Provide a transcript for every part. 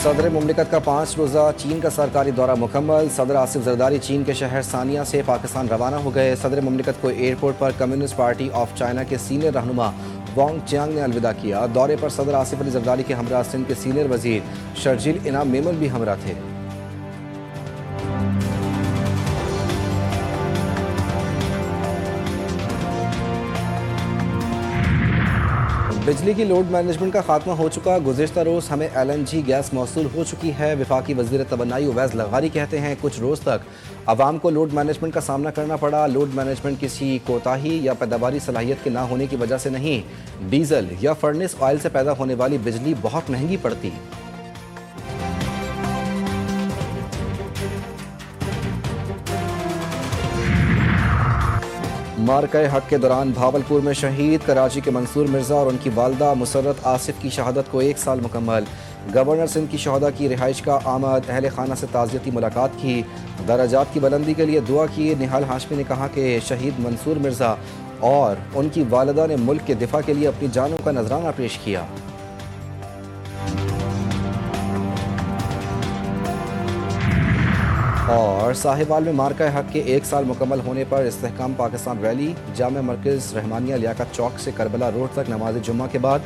صدر مملکت کا 5 روزہ چین کا سرکاری دورہ مکمل۔ صدر آصف زرداری چین کے شہر سانیہ سے پاکستان روانہ ہو گئے۔ صدر مملکت کو airport per communist party of China کے سینئر رہنما وانگ چیانگ نے الوداع کیا۔ دورے پر صدر آصف علی زرداری کے ہمراہ سندھ کے سینئر وزیر شرجیل انعام میمن بھی ہمراہ تھے۔ بجلی کی لوڈ مینجمنٹ کا خاتمہ ہو چکا۔ گزشتہ روز ہمیں LNG گیس موصول ہو چکی ہے۔ وفاقی وزیر توانائی اویس لغاری کہتے ہیں کچھ روز تک عوام کو لوڈ مینجمنٹ کا سامنا کرنا پڑا۔ لوڈ مینجمنٹ کسی کوتاہی یا پیداواری صلاحیت کے نہ ہونے کی وجہ سے نہیں، ڈیزل یا فرنس آئل سے پیدا ہونے والی بجلی بہت مہنگی پڑتی۔ مارکہ حق کے دوران بھاولپور میں شہید کراچی کے منصور مرزا اور ان کی والدہ مسرت آصف کی شہادت کو 1 سال مکمل۔ گورنر سندھ کی شہداء کی رہائش کا آمد، اہل خانہ سے تعزیتی ملاقات کی، درجات کی بلندی کے لیے دعا کی۔ نہال ہاشمی نے کہا کہ شہید منصور مرزا اور ان کی والدہ نے ملک کے دفاع کے لیے اپنی جانوں کا نذرانہ پیش کیا۔ اور صاحبال میں مارکہ حق کے 1 سال مکمل ہونے پر استحکام پاکستان ریلی جامع مرکز رحمانیہ لیاقت چوک سے کربلا روڈ تک نماز جمعہ کے بعد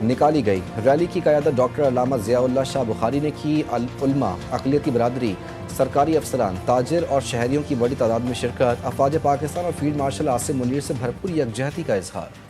نکالی گئی۔ ریلی کی قیادت ڈاکٹر علامہ ضیاء اللہ شاہ بخاری نے کی۔ علماء، اقلیتی برادری، سرکاری افسران، تاجر اور شہریوں کی بڑی تعداد میں شرکت۔ افواج پاکستان اور فیلڈ مارشل عاصم منیر سے بھرپور یکجہتی کا اظہار۔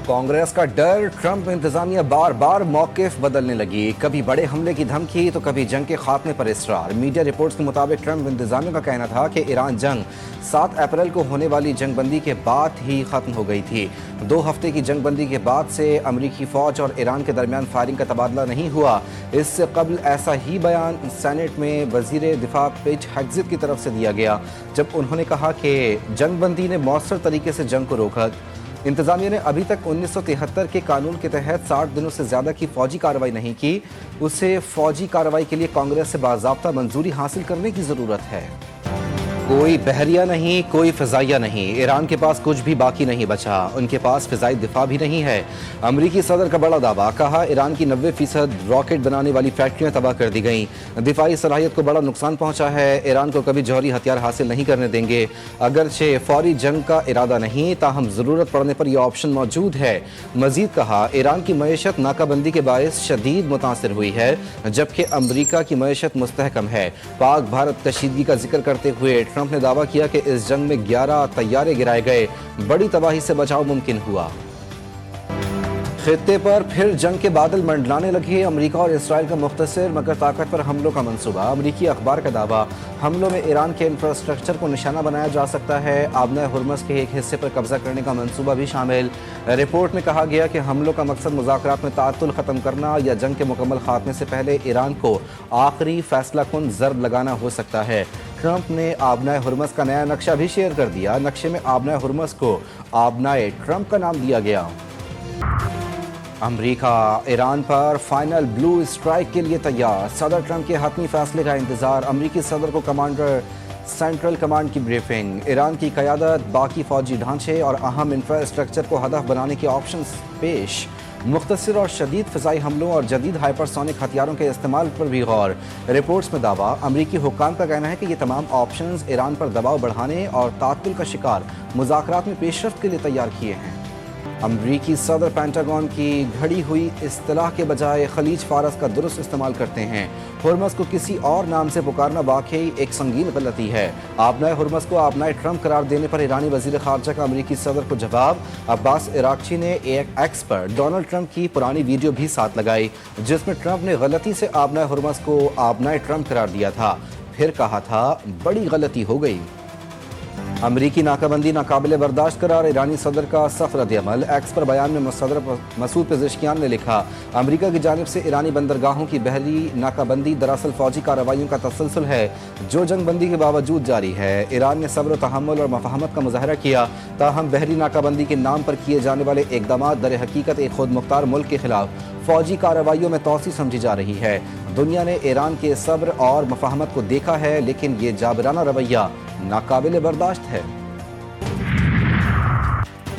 کانگریس کا ڈر، ٹرمپ انتظامیہ بار بار موقف بدلنے لگی، کبھی بڑے حملے کی دھمکی تو کبھی جنگ کے خاتمے پر اصرار۔ میڈیا رپورٹس کے مطابق ٹرمپ انتظامیہ کا کہنا تھا کہ ایران جنگ 7 اپریل کو ہونے والی جنگ بندی کے بعد ہی ختم ہو گئی تھی۔ 2 ہفتے کی جنگ بندی کے بعد سے امریکی فوج اور ایران کے درمیان فائرنگ کا تبادلہ نہیں ہوا۔ اس سے قبل ایسا ہی بیان سینیٹ میں وزیر دفاع پیٹ ہگزت کی طرف سے دیا گیا جب انہوں نے کہا کہ جنگ بندی نے مؤثر طریقے سے جنگ کو روکا۔ انتظامیہ نے ابھی تک 1973 کے قانون کے تحت 60 دنوں سے زیادہ کی فوجی کارروائی نہیں کی۔ اسے فوجی کارروائی کے لیے کانگریس سے باضابطہ منظوری حاصل کرنے کی ضرورت ہے۔ کوئی بحریہ نہیں، کوئی فضائیہ نہیں، ایران کے پاس کچھ بھی باقی نہیں بچا، ان کے پاس فضائی دفاع بھی نہیں ہے۔ امریکی صدر کا بڑا دعویٰ، کہا ایران کی 90% راکٹ بنانے والی فیکٹریاں تباہ کر دی گئیں، دفاعی صلاحیت کو بڑا نقصان پہنچا ہے، ایران کو کبھی جوہری ہتھیار حاصل نہیں کرنے دیں گے۔ اگرچہ فوری جنگ کا ارادہ نہیں، تاہم ضرورت پڑنے پر یہ آپشن موجود ہے۔ مزید کہا ایران کی معیشت ناکہ بندی کے باعث شدید متاثر ہوئی ہے، جبکہ امریکہ کی معیشت مستحکم ہے۔ پاک بھارت کشیدگی کا ذکر کرتے ہوئے ٹرمپ نے دعویٰ کیا کہ اس جنگ میں 11 طیارے گرائے گئے، بڑی تباہی سے بچاؤ ممکن ہوا۔ خطے پر پھر جنگ کے بادل منڈلانے لگے، امریکہ اور اسرائیل کا مختصر مگر طاقتور حملوں کا منصوبہ۔ امریکی اخبار کا دعویٰ، حملوں میں ایران کے انفراسٹرکچر کو نشانہ بنایا جا سکتا ہے، آبنۂ ہرمز کے ایک حصے پر قبضہ کرنے کا منصوبہ بھی شامل۔ رپورٹ میں کہا گیا کہ حملوں کا مقصد مذاکرات میں تعطل ختم کرنا یا جنگ کے مکمل خاتمے سے پہلے ایران کو آخری فیصلہ کن ضرب لگانا ہو سکتا ہے۔ ٹرمپ نے آبنائے ہرمز کا نیا نقشہ بھی شیئر کر دیا۔ نقشے میں آبنائے ہرمز کو آبنائے ٹرمپ کا نام دیا گیا۔ امریکہ ایران پر فائنل بلو اسٹرائک کے لیے تیار، صدر ٹرمپ کے حتمی فیصلے کا انتظار۔ امریکی صدر کو کمانڈر سینٹرل کمانڈ کی بریفنگ، ایران کی قیادت، باقی فوجی ڈھانچے اور اہم انفراسٹرکچر کو ہدف بنانے کے آپشنز پیش، مختصر اور شدید فضائی حملوں اور جدید ہائپرسونک ہتھیاروں کے استعمال پر بھی غور۔ رپورٹس میں دعویٰ، امریکی حکام کا کہنا ہے کہ یہ تمام آپشنز ایران پر دباؤ بڑھانے اور تعطل کا شکار مذاکرات میں پیش رفت کے لیے تیار کیے ہیں۔ امریکی صدر پینٹاگون کی گھڑی ہوئی اصطلاح کے بجائے خلیج فارس کا درست استعمال کرتے ہیں۔ ہرمز کو کسی اور نام سے پکارنا واقعی ایک سنگین غلطی ہے۔ آبنائے ہرمز کو آبنائے ٹرمپ قرار دینے پر ایرانی وزیر خارجہ کا امریکی صدر کو جواب۔ عباس عراقچی نے ایکس پر ڈونلڈ ٹرمپ کی پرانی ویڈیو بھی ساتھ لگائی جس میں ٹرمپ نے غلطی سے آبنائے ہرمز کو آبنائے ٹرمپ قرار دیا تھا، پھر کہا تھا بڑی غلطی ہو گئی۔ امریکی ناکہ بندی ناقابل برداشت قرار، ایرانی صدر کا سخت رد عمل۔ ایکس پر بیان میں صدر مسعود پزشکیان نے لکھا، امریکہ کی جانب سے ایرانی بندرگاہوں کی بحری ناکہ بندی دراصل فوجی کارروائیوں کا تسلسل ہے جو جنگ بندی کے باوجود جاری ہے۔ ایران نے صبر و تحمل اور مفاہمت کا مظاہرہ کیا، تاہم بحری ناکہ بندی کے نام پر کیے جانے والے اقدامات در حقیقت ایک خود مختار ملک کے خلاف فوجی کارروائیوں میں توسیع سمجھی جا رہی ہے۔ دنیا نے ایران کے صبر اور مفاہمت کو دیکھا ہے، لیکن یہ جابرانہ رویہ ناقابل برداشت ہے۔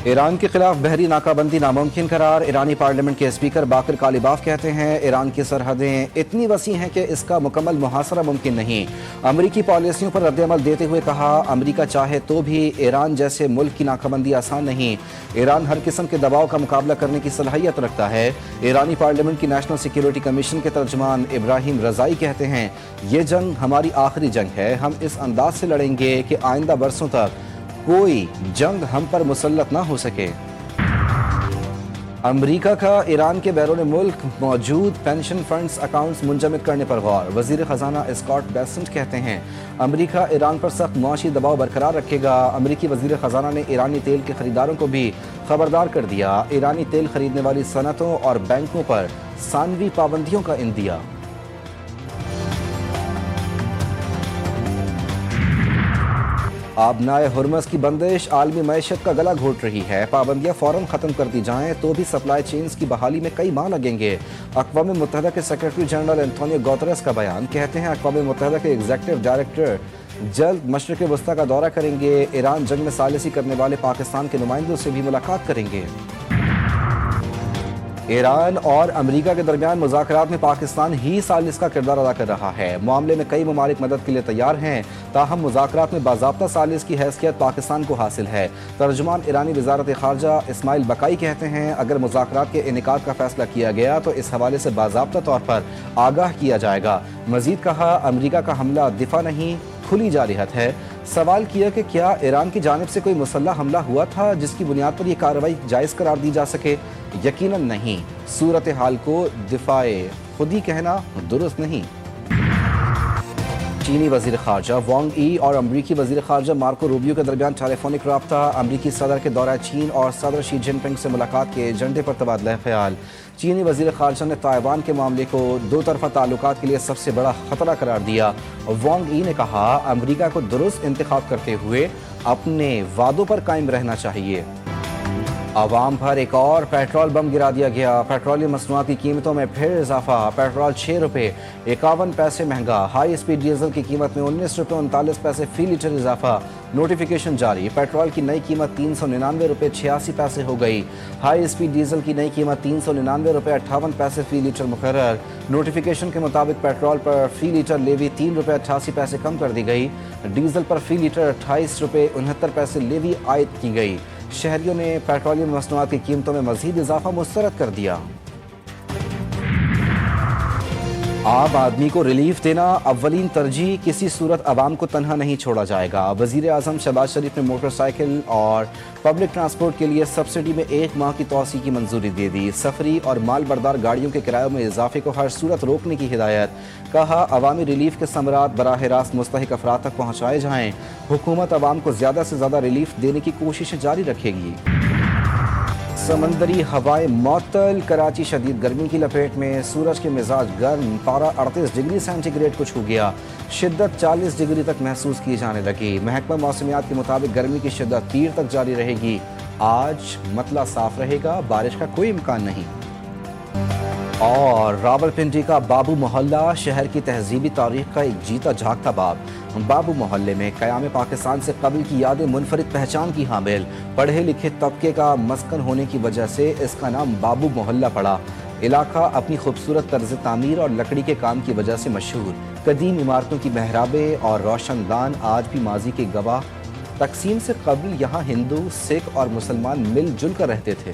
ایران کے خلاف بحری ناکہ بندی ناممکن قرار، ایرانی پارلیمنٹ کے اسپیکر باقر کالیباف کہتے ہیں ایران کی سرحدیں اتنی وسیع ہیں کہ اس کا مکمل محاصرہ ممکن نہیں۔ امریکی پالیسیوں پر رد عمل دیتے ہوئے کہا امریکہ چاہے تو بھی ایران جیسے ملک کی ناکہ بندی آسان نہیں، ایران ہر قسم کے دباؤ کا مقابلہ کرنے کی صلاحیت رکھتا ہے۔ ایرانی پارلیمنٹ کی نیشنل سیکیورٹی کمیشن کے ترجمان ابراہیم رضائی کہتے ہیں یہ جنگ ہماری آخری جنگ ہے، ہم اس انداز سے لڑیں گے کہ آئندہ برسوں تک کوئی جنگ ہم پر مسلط نہ ہو سکے۔ امریکہ کا ایران کے بیرون ملک موجود پینشن فنڈز اکاؤنٹس منجمد کرنے پر غور، وزیر خزانہ اسکاٹ بیسنٹ کہتے ہیں امریکہ ایران پر سخت معاشی دباؤ برقرار رکھے گا۔ امریکی وزیر خزانہ نے ایرانی تیل کے خریداروں کو بھی خبردار کر دیا، ایرانی تیل خریدنے والی صنعتوں اور بینکوں پر ثانوی پابندیوں کا عندیہ۔ آبنائے ہرمز کی بندش عالمی معیشت کا گلا گھونٹ رہی ہے، پابندیاں فوراً ختم کر دی جائیں تو بھی سپلائی چینز کی بحالی میں کئی ماہ لگیں گے۔ اقوام متحدہ کے سیکرٹری جنرل انتونیو گوتریس کا بیان، کہتے ہیں اقوام متحدہ کے ایگزیکٹو ڈائریکٹر جلد مشرق وسطیٰ کا دورہ کریں گے، ایران جنگ میں ثالثی کرنے والے پاکستان کے نمائندوں سے بھی ملاقات کریں گے۔ ایران اور امریکہ کے درمیان مذاکرات میں پاکستان ہی ثالث کا کردار ادا کر رہا ہے، معاملے میں کئی ممالک مدد کے لیے تیار ہیں، تاہم مذاکرات میں باضابطہ ثالث کی حیثیت پاکستان کو حاصل ہے۔ ترجمان ایرانی وزارت خارجہ اسماعیل بقائی کہتے ہیں اگر مذاکرات کے انعقاد کا فیصلہ کیا گیا تو اس حوالے سے باضابطہ طور پر آگاہ کیا جائے گا۔ مزید کہا امریکہ کا حملہ دفاع نہیں، کھلی جارحیت ہے۔ سوال کیا کہ کیا ایران کی جانب سے کوئی مسلح حملہ ہوا تھا جس کی بنیاد پر یہ کارروائی جائز قرار دی جا سکے؟ یقیناً نہیں، صورتحال کو دفاع خود ہی کہنا درست نہیں۔ چینی وزیر خارجہ وانگ ای اور امریکی وزیر خارجہ مارکو روبیو کے درمیان ٹیلی فونک رابطہ، امریکی صدر کے دورہ چین اور صدر شی جن پنگ سے ملاقات کے ایجنڈے پر تبادلہ خیال۔ چینی وزیر خارجہ نے تائیوان کے معاملے کو دو طرفہ تعلقات کے لیے سب سے بڑا خطرہ قرار دیا۔ وانگ ای نے کہا امریکہ کو درست انتخاب کرتے ہوئے اپنے وعدوں پر قائم رہنا چاہیے۔ عوام پر ایک اور پیٹرول بم گرا دیا گیا، پیٹرولیم مصنوعات کی قیمتوں میں پھر اضافہ، پیٹرول 6 روپے 51 پیسے مہنگا، ہائی اسپیڈ ڈیزل کی قیمت میں 19 روپے 39 پیسے فی لیٹر اضافہ، نوٹیفیکیشن جاری، پیٹرول کی نئی قیمت 399 روپے 86 پیسے ہو گئی، ہائی اسپیڈ ڈیزل کی نئی قیمت 399 روپے 58 پیسے فی لیٹر مقرر، نوٹیفیکیشن کے مطابق پیٹرول پر فی لیٹر لیوی 3 روپے 88 پیسے کم کر دی گئی، ڈیزل پر فی لیٹر 28 روپے 69 پیسے لیوی عائد کی گئی۔ شہریوں نے پیٹرولیم مصنوعات کی قیمتوں میں مزید اضافہ مسترد کر دیا۔ عام آدمی کو ریلیف دینا اولین ترجیح، کسی صورت عوام کو تنہا نہیں چھوڑا جائے گا۔ وزیر اعظم شہباز شریف نے موٹر سائیکل اور پبلک ٹرانسپورٹ کے لیے سبسڈی میں 1 ماہ کی توسیع کی منظوری دے دی۔ سفری اور مال بردار گاڑیوں کے کرایوں میں اضافے کو ہر صورت روکنے کی ہدایت، کہا عوامی ریلیف کے ثمرات براہ راست مستحق افراد تک پہنچائے جائیں، حکومت عوام کو زیادہ سے زیادہ ریلیف دینے کی کوششیں جاری رکھے گی۔ سمندری ہوائیں معطل، کراچی شدید گرمی کی لپیٹ میں، سورج کے مزاج گرم، پارہ 38 ڈگری سینٹی گریڈ کو چھو گیا، شدت 40 ڈگری تک محسوس کی جانے لگی۔ محکمہ موسمیات کے مطابق گرمی کی شدت پیر تک جاری رہے گی، آج مطلع صاف رہے گا، بارش کا کوئی امکان نہیں۔ اور راولپنڈی کا بابو محلہ شہر کی تہذیبی تاریخ کا ایک جیتا جاگتا باب۔ بابو محلے میں قیام پاکستان سے قبل کی یادیں منفرد پہچان کی حامل، پڑھے لکھے طبقے کا مسکن ہونے کی وجہ سے اس کا نام بابو محلہ پڑا۔ علاقہ اپنی خوبصورت طرز تعمیر اور لکڑی کے کام کی وجہ سے مشہور، قدیم عمارتوں کی محرابیں اور روشن دان آج بھی ماضی کے گواہ۔ تقسیم سے قبل یہاں ہندو، سکھ اور مسلمان مل جل کر رہتے تھے۔